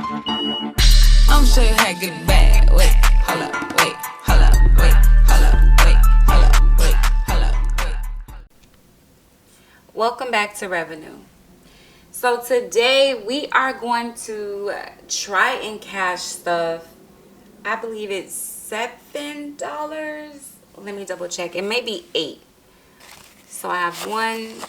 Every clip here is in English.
I'm sure you had good bad. Wait, hold up, wait, hold up, wait, hold up, wait, hold up, wait, hold up, wait. Welcome back to Revenue. So today we are going to try and cash stuff. I believe it's $7. Let me double check. It may be $8. So I have 1,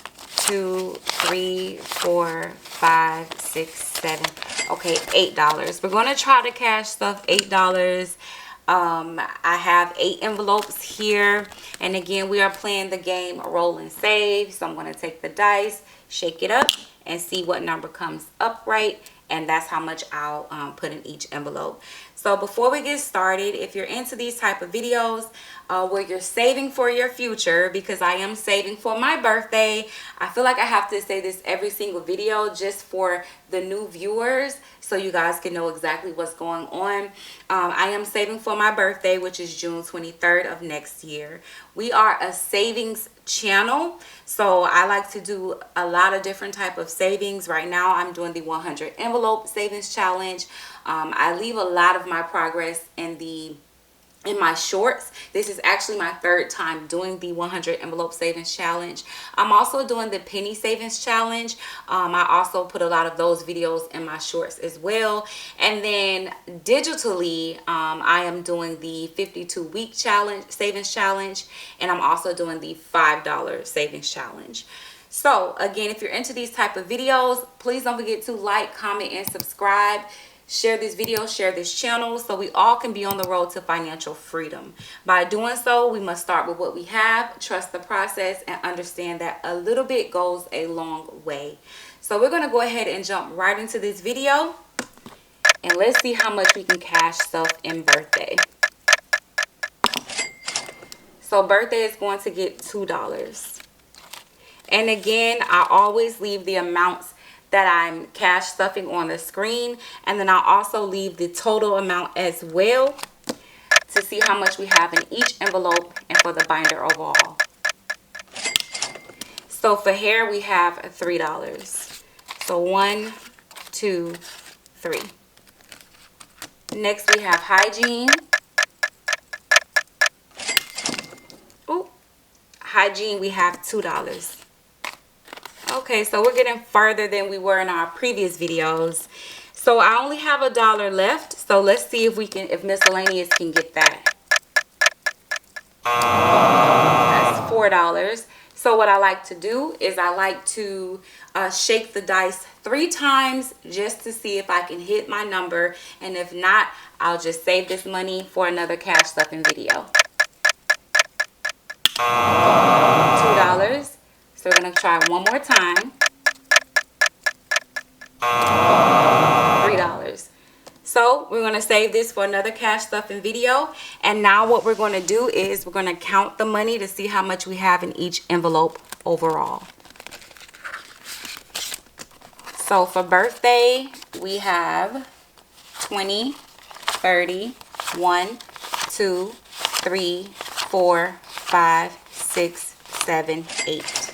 2, 3, 4, 5, 6, 7. Okay, $8. We're going to try to cash stuff $8. I have 8 envelopes here, and again we are playing the game roll and save. So I'm going to take the dice, shake it up, and see what number comes up right, and that's how much I'll put in each envelope. So before we get started, if you're into these type of videos where you're saving for your future, because I am saving for my birthday, I feel like I have to say this every single video just for the new viewers so you guys can know exactly what's going on. I am saving for my birthday, which is June 23rd of next year. We are a savings channel, so I like to do a lot of different type of savings. Right now I'm doing the 100 envelope savings challenge. I leave a lot of my progress in my shorts. This is actually my 3rd time doing the 100 envelope savings challenge. I'm also doing the penny savings challenge. I also put a lot of those videos in my shorts as well. And then digitally, I am doing the 52-week challenge, savings challenge, and I'm also doing the $5 savings challenge. So again, if you're into these type of videos, please don't forget to like, comment, and subscribe. Share this video, share this channel, so we all can be on the road to financial freedom. By doing so, we must start with what we have, trust the process, and understand that a little bit goes a long way. So we're going to go ahead and jump right into this video, and let's see how much we can cash stuff in birthday. So birthday is going to get $2. And again, I always leave the amounts that I'm cash stuffing on the screen, and then I'll also leave the total amount as well to see how much we have in each envelope and for the binder overall. So for hair we have $3. So 1, 2, 3. Next we have hygiene. Oh, hygiene we have $2. Okay, so we're getting further than we were in our previous videos. So I only have $1 left. So let's see if we can, if miscellaneous can get that. That's $4. So what I like to do is I like to shake the dice 3 times just to see if I can hit my number. And if not, I'll just save this money for another cash stuffing video. $2. So we're going to try one more time. $3. So we're going to save this for another cash stuffing video. And now what we're going to do is we're going to count the money to see how much we have in each envelope overall. So for birthday, we have 20, 30, 1, 2, 3, 4, 5, 6, 7, 8.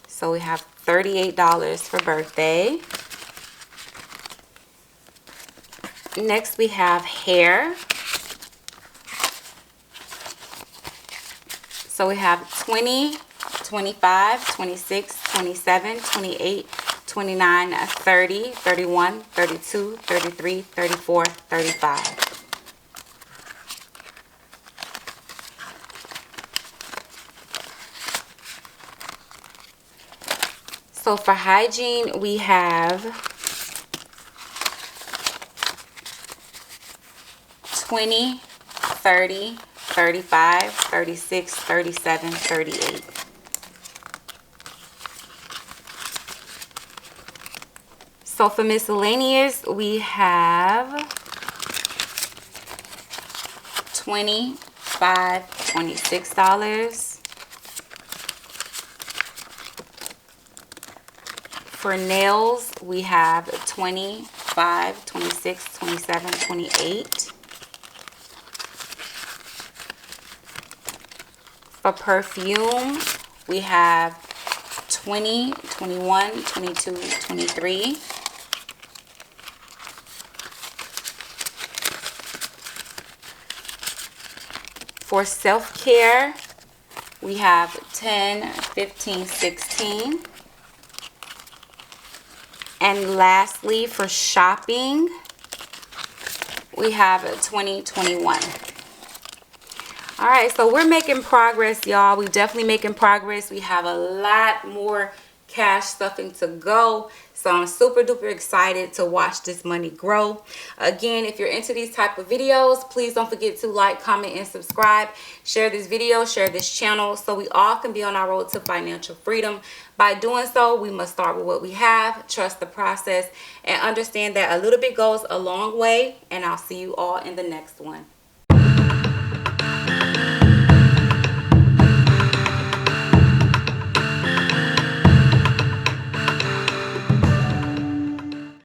So we have $38 for birthday. Next we have hair. So we have 20, 25, 26, 27, 28, 29, 30, 31, 32, 33, 34, 35. So for hygiene, we have 20, 30, 35, 36, 37, 38. So for miscellaneous, we have 25, $26. For nails, we have 25, 26, 27, 28. For perfume, we have 20, 21, 22, 23. for self-care, we have 10, 15, 16. And lastly, for shopping, we have 20, 21. All right, so we're making progress, y'all. We're definitely making progress. We have a lot more cash stuffing to go. So I'm super duper excited to watch this money grow. Again, if you're into these type of videos, please don't forget to like, comment, and subscribe. Share this video, share this channel, so we all can be on our road to financial freedom. By doing so, we must start with what we have, trust the process, and understand that a little bit goes a long way. And I'll see you all in the next one.